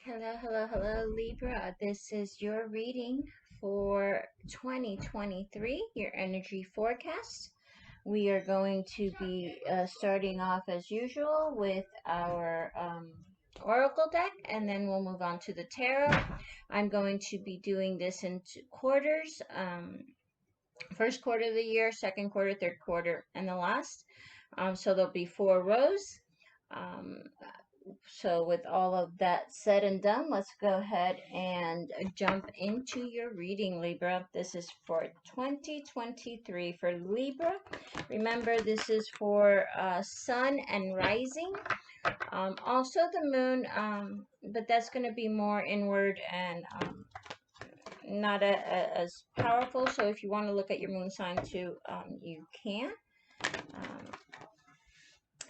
Hello, hello, hello, Libra. This is your reading for 2023, your energy forecast. We are going to be starting off as usual with our oracle deck, and then we'll move on to the tarot. I'm going to be doing this in quarters. First quarter of the year, second quarter, third quarter, and the last. So there'll be 4 rows. Um, so with all of that said and done, let's go ahead and jump into your reading, Libra. This is for 2023 for Libra. Remember, this is for sun and rising. Also the moon, but that's going to be more inward and not as powerful. So if you want to look at your moon sign too, you can.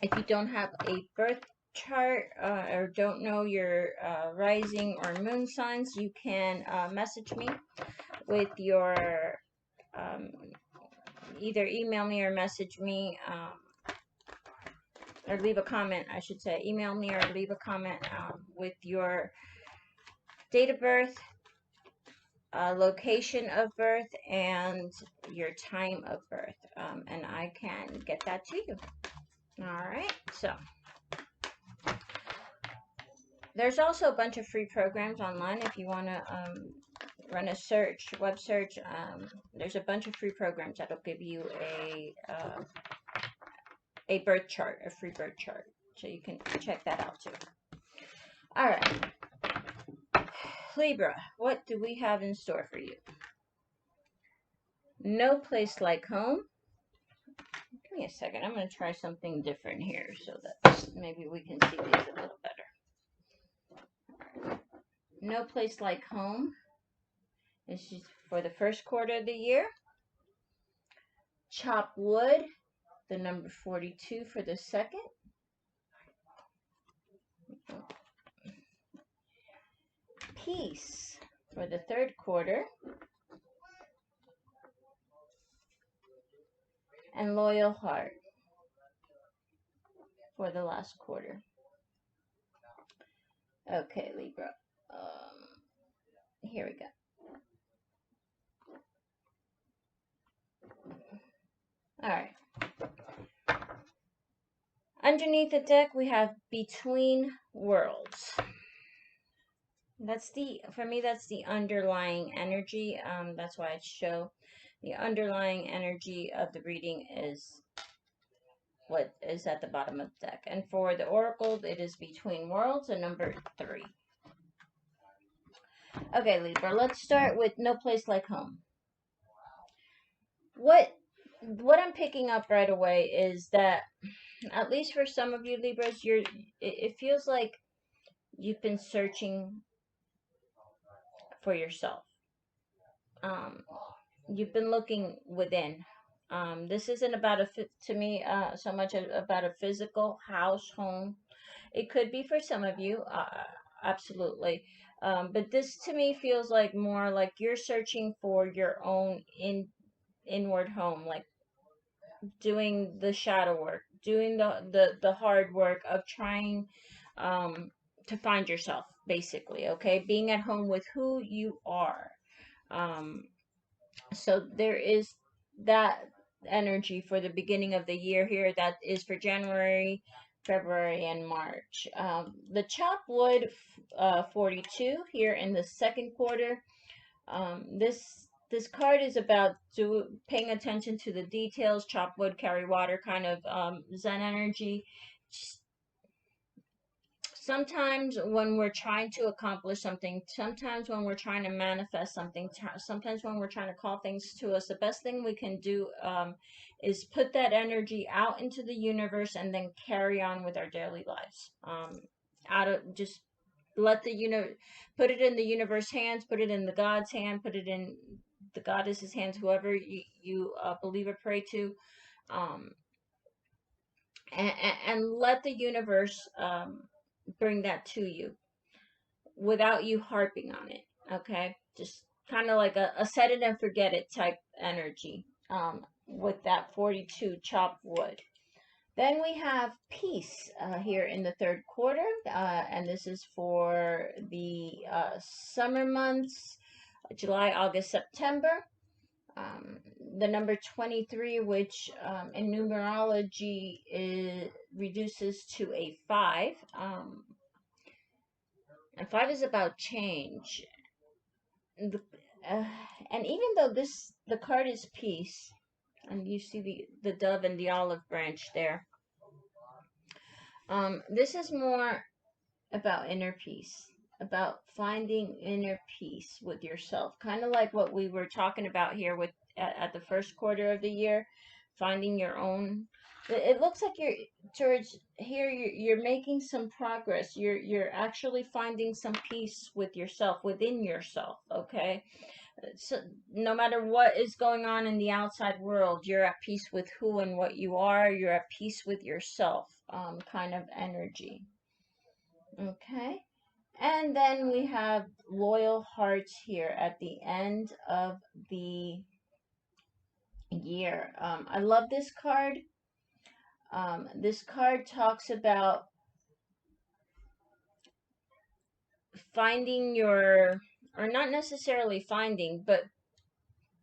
If you don't have a birth chart or don't know your rising or moon signs, you can message me with your either email me or message me or leave a comment, I should say. Email me or leave a comment with your date of birth, location of birth, and your time of birth, and I can get that to you. All right, so there's also a bunch of free programs online if you want to run a search, web search. There's a bunch of free programs that'll give you a birth chart, a free birth chart. So you can check that out too. All right. Libra, what do we have in store for you? No place like home. Give me a second. I'm going to try something different here so that maybe we can see these a little better. No place like home. This is for the first quarter of the year. Chop wood, the number 42 for the second. Peace for the third quarter. And loyal heart for the last quarter. Okay, Libra. Here we go. All right. Underneath the deck, we have Between Worlds. For me, that's the underlying energy. That's why I show the underlying energy of the reading is what is at the bottom of the deck. And for the oracle, it is Between Worlds, a number 3. Okay, Libra, let's start with No Place Like Home. What I'm picking up right away is that, at least for some of you Libras, it feels like you've been searching for yourself. You've been looking within. This isn't about to me so much about a physical house, home. It could be for some of you, absolutely. But this to me feels like more like you're searching for your own inward home, like doing the shadow work, doing the hard work of trying to find yourself, basically, okay? Being at home with who you are. So there is that energy for the beginning of the year here. That is for January, February, and March. The chop wood 42 here in the second quarter. This card is about paying attention to the details. Chop wood, carry water, kind of Zen energy. Sometimes when we're trying to accomplish something, sometimes when we're trying to manifest something, sometimes when we're trying to call things to us, the best thing we can do is put that energy out into the universe and then carry on with our daily lives. Just let put it in the universe hands, put it in the God's hand, put it in the goddess's hands, whoever you believe or pray to, and let the universe bring that to you without you harping on it. Okay, just kind of like a set it and forget it type energy with that 42 chopped wood. Then we have peace here in the third quarter, and this is for the summer months, July, August, September. Um, the number 23, which in numerology reduces to a 5. And 5 is about change. The, uh, and even though the card is peace, and you see the dove and the olive branch there, this is more about inner peace, about finding inner peace with yourself, kind of like what we were talking about here with at the first quarter of the year, finding your own. It looks like you're towards here. You're making some progress. You're actually finding some peace with yourself, within yourself. Okay, so no matter what is going on in the outside world, you're at peace with who and what you are. You're at peace with yourself. Kind of energy. Okay. And then we have loyal hearts here at the end of the year. I love this card. This card talks about finding your, or not necessarily finding, but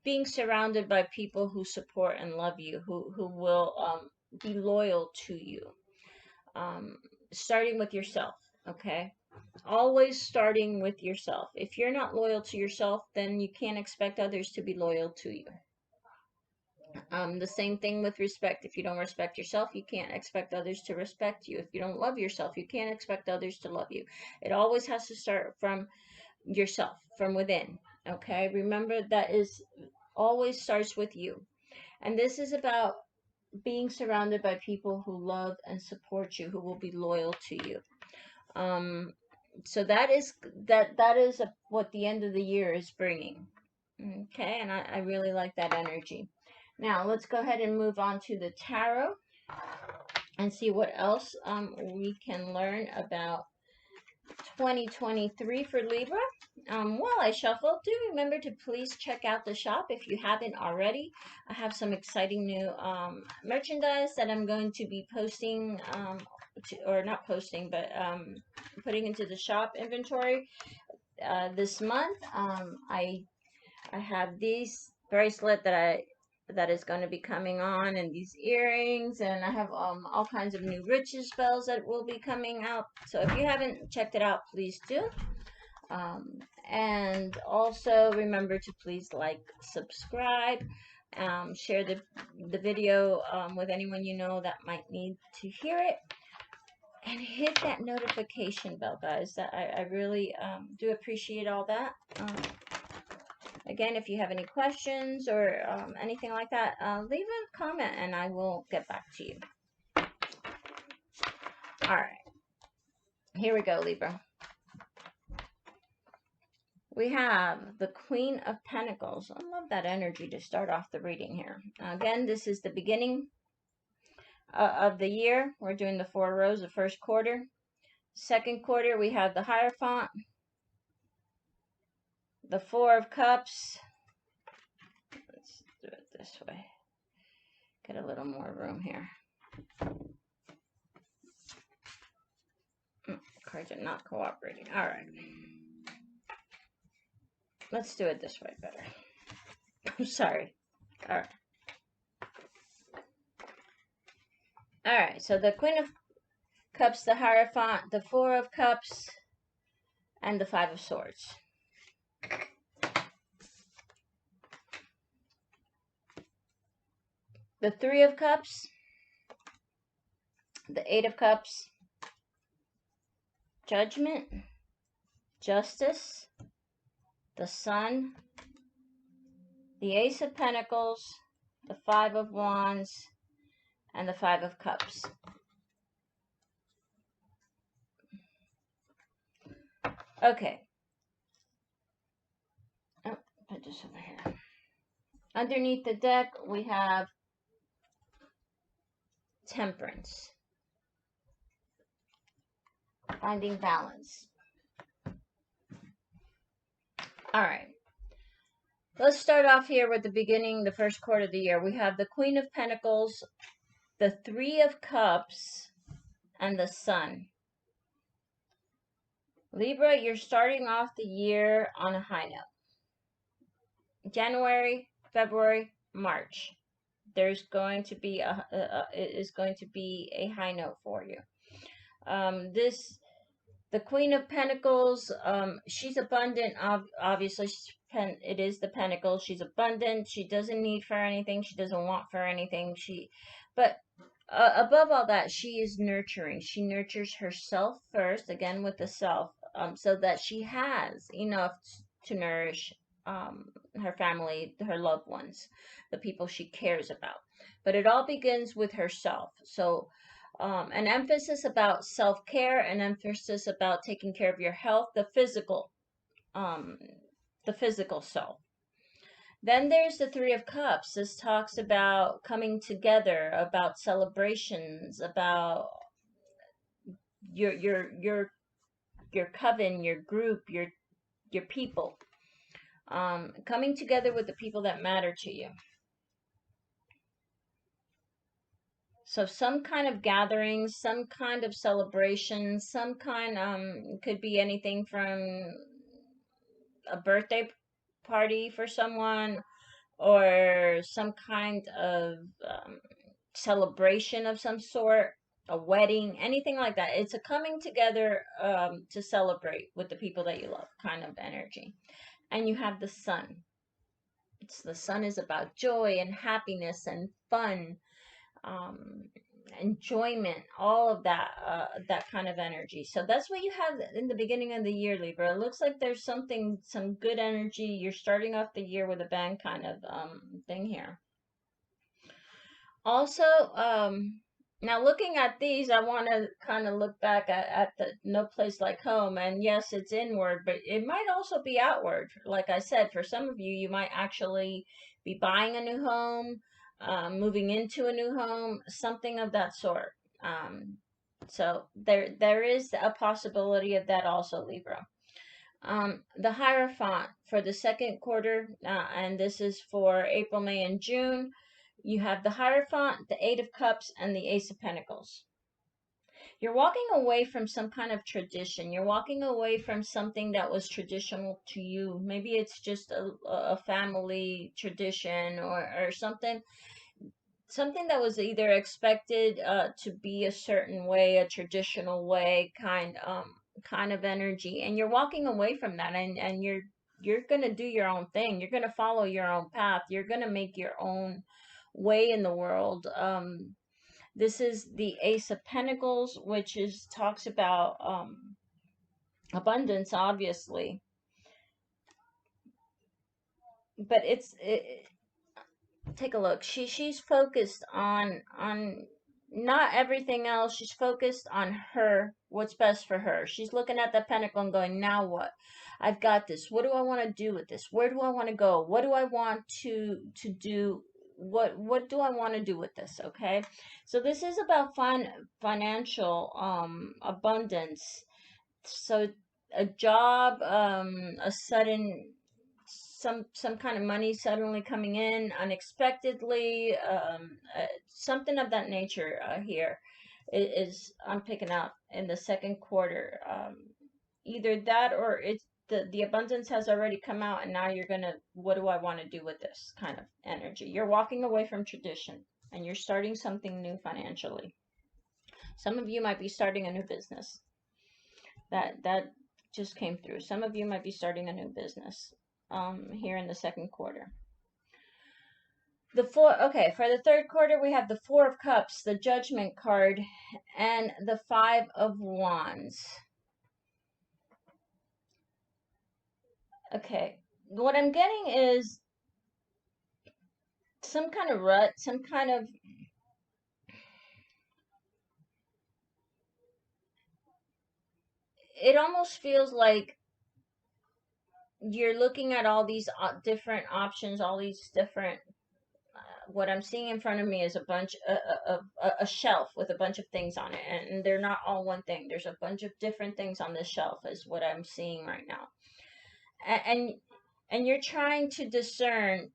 being surrounded by people who support and love you, who will be loyal to you. Um, Starting with yourself, okay? Always starting with yourself. If you're not loyal to yourself, then you can't expect others to be loyal to you. The same thing with respect. If you don't respect yourself, you can't expect others to respect you. If you don't love yourself, you can't expect others to love you. It always has to start from yourself, from within. Okay? Remember that is always starts with you. And this is about being surrounded by people who love and support you, who will be loyal to you. So that is what the end of the year is bringing. Okay, and I really like that energy. Now let's go ahead and move on to the tarot and see what else we can learn about 2023 for Libra. While I shuffle, do remember to please check out the shop if you haven't already. I have some exciting new merchandise that I'm going to be posting, or not posting, but putting into the shop inventory this month. I have these bracelet that is going to be coming on, and these earrings, and I have all kinds of new riches spells that will be coming out. So if you haven't checked it out, please do. And also remember to please like, subscribe, share the video with anyone you know that might need to hear it, and hit that notification bell, guys. That I really do appreciate all that. Again, if you have any questions or anything like that, leave a comment and I will get back to you. All right. Here we go, Libra. We have the Queen of Pentacles. I love that energy to start off the reading here. Again, this is the beginning of the year. We're doing the 4 rows, the first quarter. Second quarter, we have the Hierophant, the 4 of Cups. Let's do it this way. Get a little more room here. Cards are not cooperating. All right. Let's do it this way better. I'm sorry. All right. All right. So the Queen of Cups, the Hierophant, the 4 of Cups, and the 5 of Swords. The 3 of Cups, the 8 of Cups, Judgment, Justice, the Sun, the Ace of Pentacles, the 5 of Wands, and the 5 of Cups. Okay. Oh, put this over here. Underneath the deck, we have Temperance. Finding balance. All right. Let's start off here with the beginning, the first quarter of the year. We have the Queen of Pentacles the Three of Cups, and the Sun. Libra, you're starting off the year on a high note. January, February, March. There's going to be it is going to be a high note for you. The Queen of Pentacles, she's abundant. Obviously, it is the Pentacles. She's abundant. She doesn't need for anything. She doesn't want for anything. But above all that, she is nurturing. She nurtures herself first, again with the self, so that she has enough to nourish her family, her loved ones, the people she cares about. But it all begins with herself. So an emphasis about self-care, an emphasis about taking care of your health, um, the physical self. Then there's the Three of Cups. This talks about coming together, about celebrations, about your your your your coven, your group, your people, coming together with the people that matter to you. So some kind of gathering, some kind of celebration, some kind could be anything from a birthday party for someone, or some kind of celebration of some sort, a wedding, anything like that. It's a coming together to celebrate with the people that you love kind of energy. And you have the Sun. The Sun is about joy and happiness and fun, um, enjoyment, all of that kind of energy. So that's what you have in the beginning of the year, Libra. It looks like there's some good energy. You're starting off the year with a bang kind of thing here. Also, now looking at these, I want to kind of look back at the No Place Like Home. And yes, it's inward, but it might also be outward. Like I said, for some of you, you might actually be buying a new home, moving into a new home, something of that sort. So there is a possibility of that also, Libra. The Hierophant for the second quarter, and this is for April, May, and June. You have the Hierophant, the Eight of Cups, and the Ace of Pentacles. You're walking away from some kind of tradition. You're walking away from something that was traditional to you. Maybe it's just a family tradition, or something that was either expected to be a certain way, a traditional way, kind of energy, and you're walking away from that, and you're gonna do your own thing. You're gonna follow your own path. You're gonna make your own way in the world. This is the Ace of Pentacles, which talks about abundance, obviously, but take a look. She's focused on not everything else. She's focused on what's best for her. She's looking at the pentacle and going, now what? I've got this. What do I want to do with this? Where do I want to go? What do I want to do? What do I want to do with this? Okay. So this is about financial abundance. So a job, a sudden some kind of money suddenly coming in unexpectedly, something of that nature here is I'm picking up in the second quarter. Either that, or it's the abundance has already come out, and now you're gonna, what do I want to do with this kind of energy? You're walking away from tradition, and you're starting something new financially. Some of you might be starting a new business. That just came through. Some of you might be starting a new business here in the second quarter. Okay, for the third quarter, we have the Four of Cups, the Judgment card, and the Five of Wands. Okay, what I'm getting is some kind of rut, some kind of, it almost feels like you're looking at all these different options, all these different, what I'm seeing in front of me is a bunch of a shelf with a bunch of things on it, and they're not all one thing. There's a bunch of different things on this shelf is what I'm seeing right now. And you're trying to discern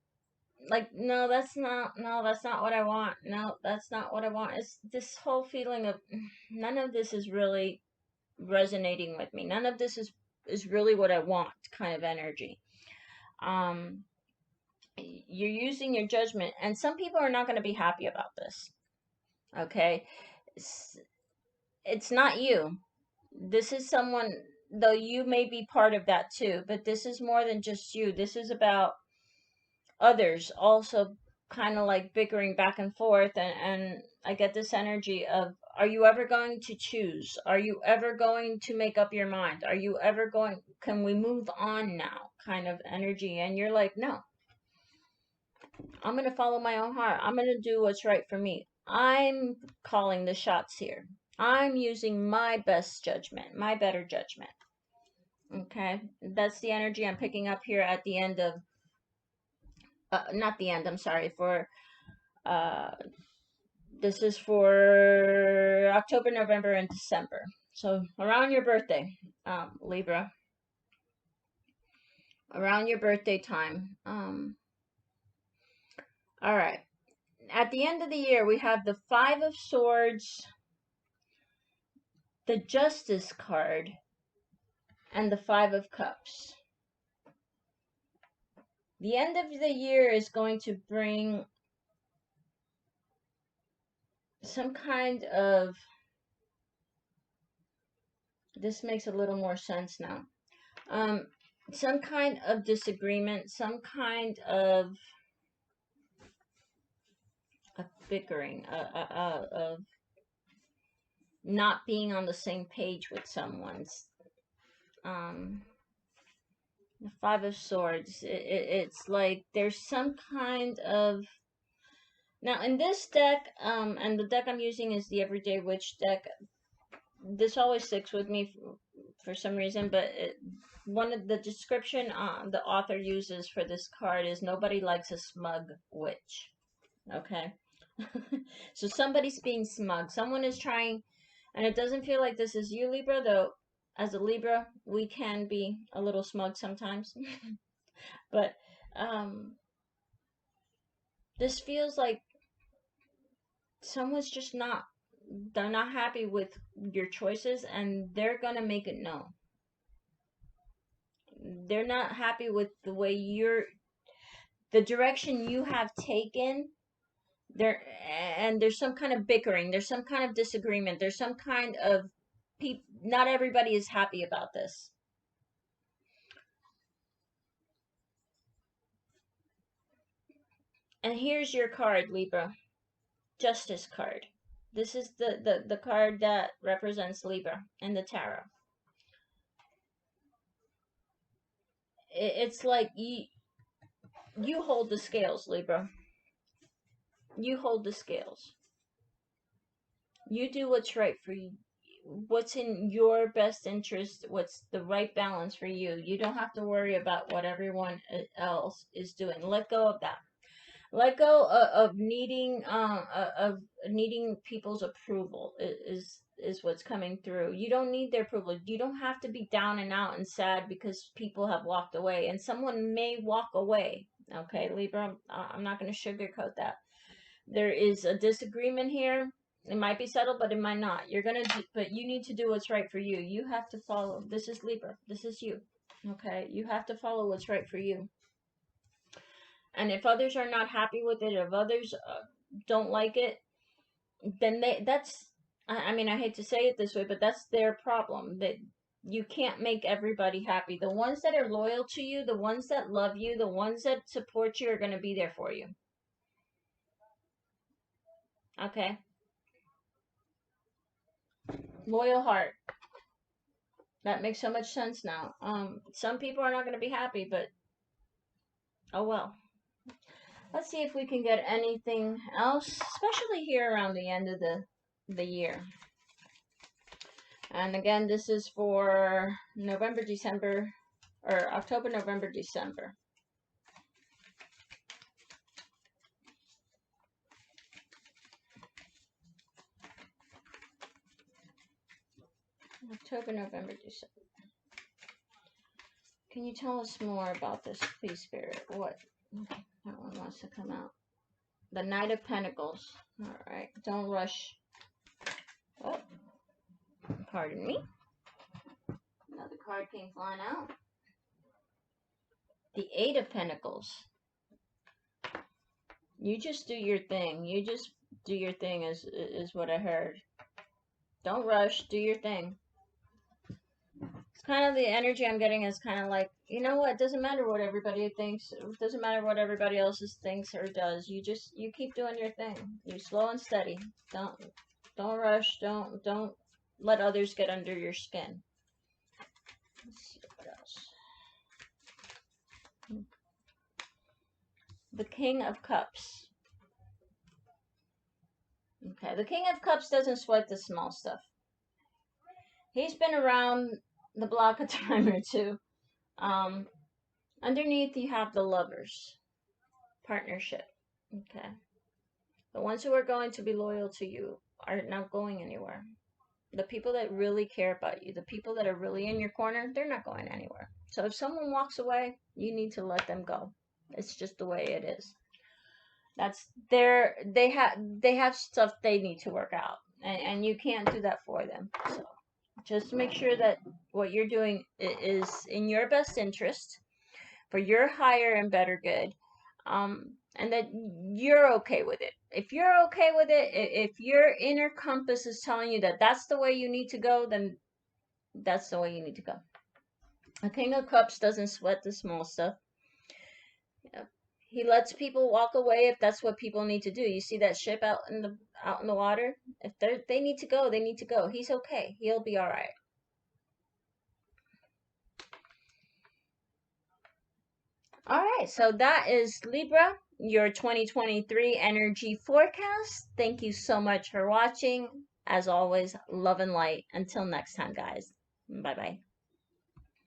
like, no, that's not what I want. No, that's not what I want. It's this whole feeling of none of this is really resonating with me. None of this is really what I want kind of energy. Um, you're using your judgment, and some people are not going to be happy about this. Okay, it's not you. This is someone, though you may be part of that too, but this is more than just you. This is about others also kind of like bickering back and forth, and I get this energy of, are you ever going to choose? Are you ever going to make up your mind? Are you ever going, can we move on now kind of energy? And you're like, no, I'm going to follow my own heart. I'm going to do what's right for me. I'm calling the shots here. I'm using my best judgment, my better judgment. Okay, that's the energy I'm picking up here at the end of, not the end, I'm sorry, for uh, this is for October, November, and December. So around your birthday, Libra, around your birthday time. All right. At the end of the year, we have the Five of Swords, the Justice card, and the Five of Cups. The end of the year is going to bring some kind of, this makes a little more sense now. Some kind of disagreement, some kind of bickering, of not being on the same page with someone's. The Five of Swords, it's like there's some kind of, now in this deck, and the deck I'm using is the Everyday Witch deck. This always sticks with me for some reason, but one of the description the author uses for this card is, nobody likes a smug witch. Okay. So somebody's being smug. Someone is trying, and it doesn't feel like this is you, Libra, though as a Libra, we can be a little smug sometimes. But this feels like someone's just not, they're not happy with your choices, and they're gonna make it known. They're not happy with the way the direction you have taken. There, and there's some kind of bickering, there's some kind of disagreement, there's some kind of not everybody is happy about this. And here's your card, Libra. Justice card. This is the card that represents Libra in the tarot. It's like you hold the scales, Libra. You hold the scales. You do what's right for you, what's in your best interest, what's the right balance for you. You don't have to worry about what everyone else is doing. Let go of that. Let go of needing people's approval is what's coming through. You don't need their approval. You don't have to be down and out and sad because people have walked away, and someone may walk away. Okay, Libra, I'm not going to sugarcoat that. There is a disagreement here. It might be settled, but it might not. But you need to do what's right for you. You have to follow. This is Libra. This is you. Okay, you have to follow what's right for you. And if others are not happy with it, if others don't like it, then I mean, I hate to say it this way, but that's their problem. That you can't make everybody happy. The ones that are loyal to you, the ones that love you, the ones that support you are going to be there for you. Okay? Loyal heart. That makes so much sense now. Some people are not going to be happy, but oh well. Let's see if we can get anything else, especially here around the end of the year. And again, this is for November, December, or October, November, December. October, November, December. Can you tell us more about this, please, Spirit? What? That one wants to come out? The Knight of Pentacles. All right. Don't rush. Oh, pardon me. Another card came flying out. The Eight of Pentacles. You just do your thing. You just do your thing is what I heard. Don't rush. Do your thing. It's kind of the energy I'm getting is kind of like, you know what? It doesn't matter what everybody thinks. It doesn't matter what everybody else thinks or does. You keep doing your thing. You slow and steady. Don't rush. Don't let others get under your skin. Let's see what else. The King of Cups. Okay, the King of Cups doesn't sweat the small stuff. He's been around the block a time or two. Underneath you have the Lovers. Partnership. Okay. The ones who are going to be loyal to you are not going anywhere. The people that really care about you, the people that are really in your corner, they're not going anywhere. So if someone walks away, you need to let them go. It's just the way it is. That's they have stuff they need to work out, and you can't do that for them. So just make sure that what you're doing is in your best interest, for your higher and better good, and that you're okay with it. If you're okay with it, if your inner compass is telling you that that's the way you need to go, then that's the way you need to go. A King of Cups doesn't sweat the small stuff. He lets people walk away if that's what people need to do. You see that ship out in the water? If they need to go, they need to go. He's okay. He'll be all right. All right, so that is Libra, your 2023 energy forecast. Thank you so much for watching. As always, love and light. Until next time, guys. Bye-bye.